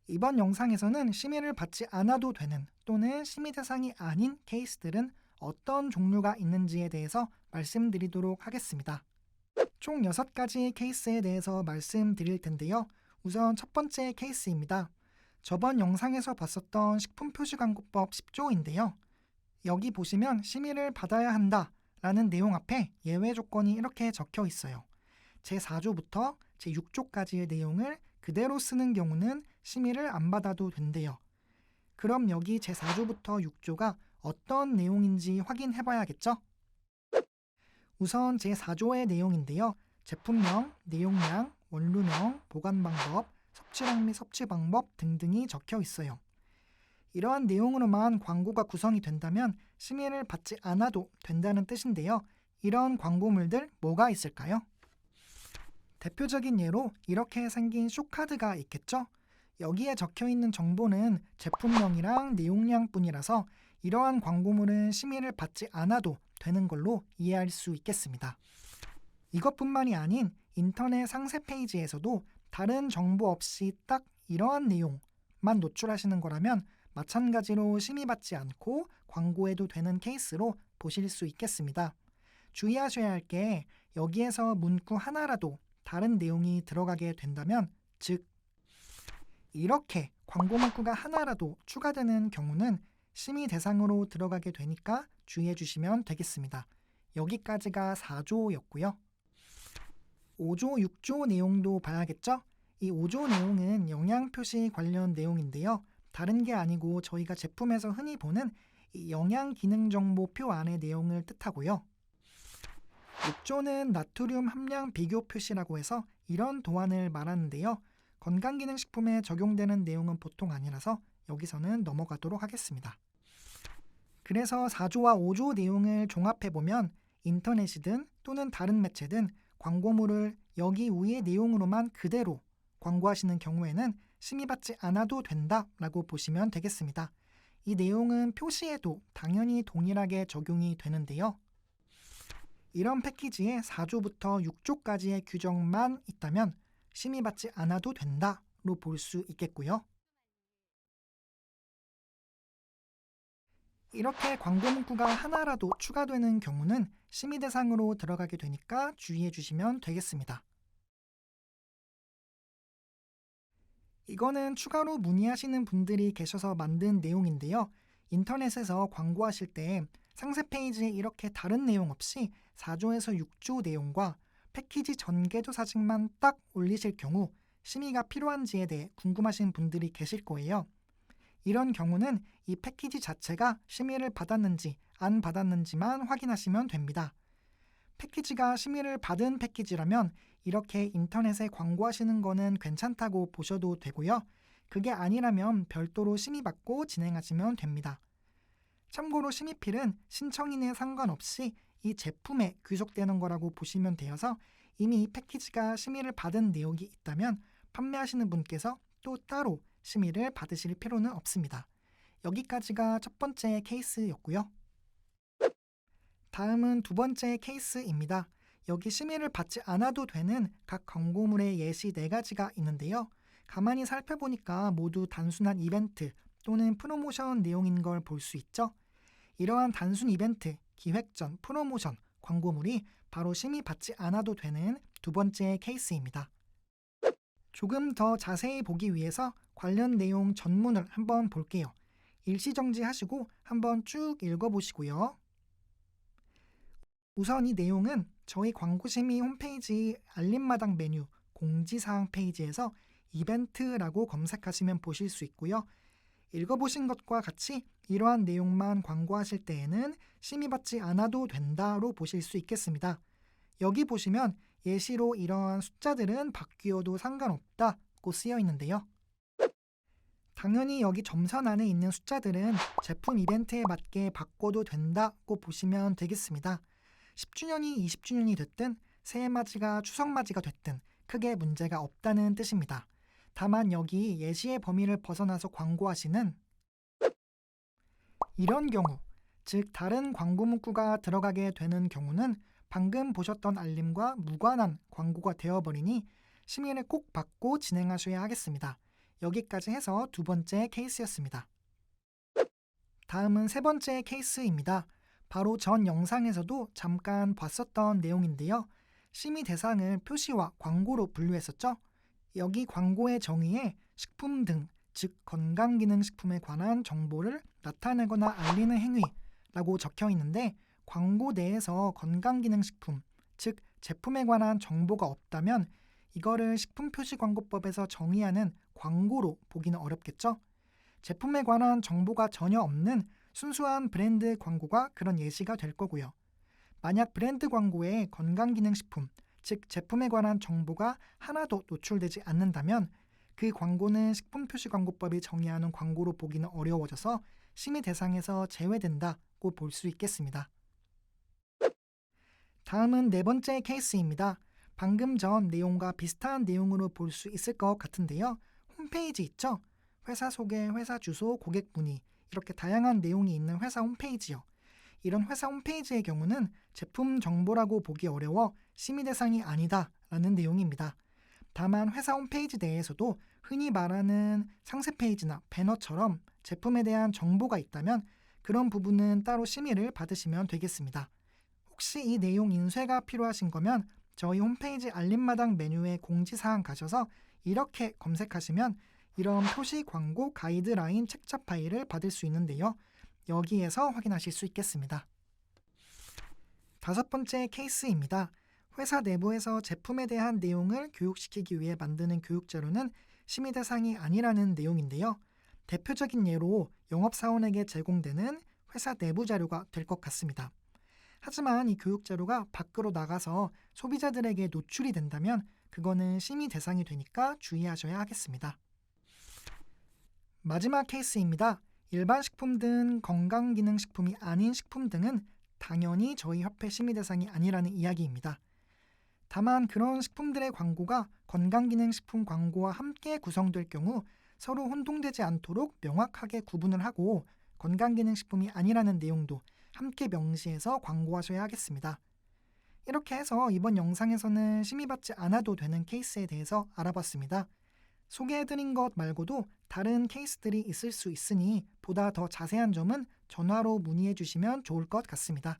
이번 영상에서는 심의를 받지 않아도 되는 또는 심의 대상이 아닌 케이스들은 어떤 종류가 있는지에 대해서 말씀드리도록 하겠습니다. 총 6가지 케이스에 대해서 말씀드릴 텐데요. 우선 첫 번째 케이스입니다. 저번 영상에서 봤었던 식품표시광고법 10조인데요. 여기 보시면 심의를 받아야 한다 라는 내용 앞에 예외 조건이 이렇게 적혀 있어요. 제4조부터 제6조까지의 내용을 그대로 쓰는 경우는 심의를 안 받아도 된대요. 그럼 여기 제4조부터 6조가 어떤 내용인지 확인해 봐야겠죠? 우선 제4조의 내용인데요. 제품명, 내용량, 원료명, 보관 방법, 섭취량 및 섭취 방법 등등이 적혀 있어요. 이러한 내용으로만 광고가 구성이 된다면 심의를 받지 않아도 된다는 뜻인데요. 이런 광고물들 뭐가 있을까요? 대표적인 예로 이렇게 생긴 쇼카드가 있겠죠? 여기에 적혀 있는 정보는 제품명이랑 내용량뿐이라서 이러한 광고물은 심의를 받지 않아도 되는 걸로 이해할 수 있겠습니다. 이것뿐만이 아닌 인터넷 상세 페이지에서도 다른 정보 없이 딱 이러한 내용만 노출하시는 거라면 마찬가지로 심의받지 않고 광고해도 되는 케이스로 보실 수 있겠습니다. 주의하셔야 할 게 여기에서 문구 하나라도 다른 내용이 들어가게 된다면, 즉 이렇게 광고 문구가 하나라도 추가되는 경우는 심의 대상으로 들어가게 되니까 주의해 주시면 되겠습니다. 여기까지가 4조였고요. 5조, 6조 내용도 봐야겠죠? 이 5조 내용은 영양표시 관련 내용인데요. 다른 게 아니고 저희가 제품에서 흔히 보는 이 영양기능정보표 안의 내용을 뜻하고요. 6조는 나트륨 함량 비교 표시라고 해서 이런 도안을 말하는데요. 건강기능식품에 적용되는 내용은 보통 아니라서 여기서는 넘어가도록 하겠습니다. 그래서 4조와 5조 내용을 종합해보면 인터넷이든 또는 다른 매체든 광고물을 여기 위의 내용으로만 그대로 광고하시는 경우에는 심의받지 않아도 된다라고 보시면 되겠습니다. 이 내용은 표시에도 당연히 동일하게 적용이 되는데요. 이런 패키지에 4조부터 6조까지의 규정만 있다면 심의받지 않아도 된다로 볼 수 있겠고요. 이렇게 광고 문구가 하나라도 추가되는 경우는 심의 대상으로 들어가게 되니까 주의해 주시면 되겠습니다. 이거는 추가로 문의하시는 분들이 계셔서 만든 내용인데요. 인터넷에서 광고하실 때 상세 페이지에 이렇게 다른 내용 없이 4조에서 6조 내용과 패키지 전개조 사진만 딱 올리실 경우 심의가 필요한지에 대해 궁금하신 분들이 계실 거예요. 이런 경우는 이 패키지 자체가 심의를 받았는지 안 받았는지만 확인하시면 됩니다. 패키지가 심의를 받은 패키지라면 이렇게 인터넷에 광고하시는 거는 괜찮다고 보셔도 되고요. 그게 아니라면 별도로 심의받고 진행하시면 됩니다. 참고로 심의필은 신청인에 상관없이 이 제품에 귀속되는 거라고 보시면 되어서 이미 이 패키지가 심의를 받은 내용이 있다면 판매하시는 분께서 또 따로 심의를 받으실 필요는 없습니다. 여기까지가 첫 번째 케이스였고요. 다음은 두 번째 케이스입니다. 여기 심의를 받지 않아도 되는 각 광고물의 예시 4가지가 있는데요. 가만히 살펴보니까 모두 단순한 이벤트 또는 프로모션 내용인 걸 볼 수 있죠. 이러한 단순 이벤트, 기획전, 프로모션, 광고물이 바로 심의받지 않아도 되는 두 번째 케이스입니다. 조금 더 자세히 보기 위해서 관련 내용 전문을 한번 볼게요. 일시정지하시고 한번 쭉 읽어보시고요. 우선 이 내용은 저희 광고심의 홈페이지 알림마당 메뉴 공지사항 페이지에서 이벤트라고 검색하시면 보실 수 있고요. 읽어보신 것과 같이 이러한 내용만 광고하실 때에는 심의받지 않아도 된다로 보실 수 있겠습니다. 여기 보시면 예시로 이러한 숫자들은 바뀌어도 상관없다고 쓰여 있는데요. 당연히 여기 점선 안에 있는 숫자들은 제품 이벤트에 맞게 바꿔도 된다고 보시면 되겠습니다. 10주년이 20주년이 됐든 새해맞이가 추석맞이가 됐든 크게 문제가 없다는 뜻입니다. 다만 여기 예시의 범위를 벗어나서 광고하시는 이런 경우, 즉 다른 광고 문구가 들어가게 되는 경우는 방금 보셨던 알림과 무관한 광고가 되어버리니 심의를 꼭 받고 진행하셔야 하겠습니다. 여기까지 해서 두 번째 케이스였습니다. 다음은 세 번째 케이스입니다. 바로 전 영상에서도 잠깐 봤었던 내용인데요. 심의 대상을 표시와 광고로 분류했었죠. 여기 광고의 정의에 식품 등, 즉 건강기능식품에 관한 정보를 나타내거나 알리는 행위라고 적혀 있는데, 광고 내에서 건강기능식품, 즉 제품에 관한 정보가 없다면 이거를 식품표시광고법에서 정의하는 광고로 보기는 어렵겠죠. 제품에 관한 정보가 전혀 없는 순수한 브랜드 광고가 그런 예시가 될 거고요. 만약 브랜드 광고에 건강기능식품, 즉 제품에 관한 정보가 하나도 노출되지 않는다면 그 광고는 식품표시광고법이 정의하는 광고로 보기는 어려워져서 심의 대상에서 제외된다고 볼 수 있겠습니다. 다음은 네 번째 케이스입니다. 방금 전 내용과 비슷한 내용으로 볼 수 있을 것 같은데요. 홈페이지 있죠? 회사 소개, 회사 주소, 고객 문의, 이렇게 다양한 내용이 있는 회사 홈페이지요. 이런 회사 홈페이지의 경우는 제품 정보라고 보기 어려워 심의 대상이 아니다라는 내용입니다. 다만 회사 홈페이지 내에서도 흔히 말하는 상세 페이지나 배너처럼 제품에 대한 정보가 있다면 그런 부분은 따로 심의를 받으시면 되겠습니다. 혹시 이 내용 인쇄가 필요하신 거면 저희 홈페이지 알림마당 메뉴에 공지사항 가셔서 이렇게 검색하시면 이런 표시 광고 가이드라인 책자 파일을 받을 수 있는데요. 여기에서 확인하실 수 있겠습니다. 다섯 번째 케이스입니다. 회사 내부에서 제품에 대한 내용을 교육시키기 위해 만드는 교육자료는 심의 대상이 아니라는 내용인데요. 대표적인 예로 영업사원에게 제공되는 회사 내부 자료가 될 것 같습니다. 하지만 이 교육자료가 밖으로 나가서 소비자들에게 노출이 된다면 그거는 심의 대상이 되니까 주의하셔야 하겠습니다. 마지막 케이스입니다. 일반 식품 등 건강기능식품이 아닌 식품 등은 당연히 저희 협회 심의 대상이 아니라는 이야기입니다. 다만 그런 식품들의 광고가 건강기능식품 광고와 함께 구성될 경우 서로 혼동되지 않도록 명확하게 구분을 하고 건강기능식품이 아니라는 내용도 함께 명시해서 광고하셔야 하겠습니다. 이렇게 해서 이번 영상에서는 심의받지 않아도 되는 케이스에 대해서 알아봤습니다. 소개해드린 것 말고도 다른 케이스들이 있을 수 있으니 보다 더 자세한 점은 전화로 문의해 주시면 좋을 것 같습니다.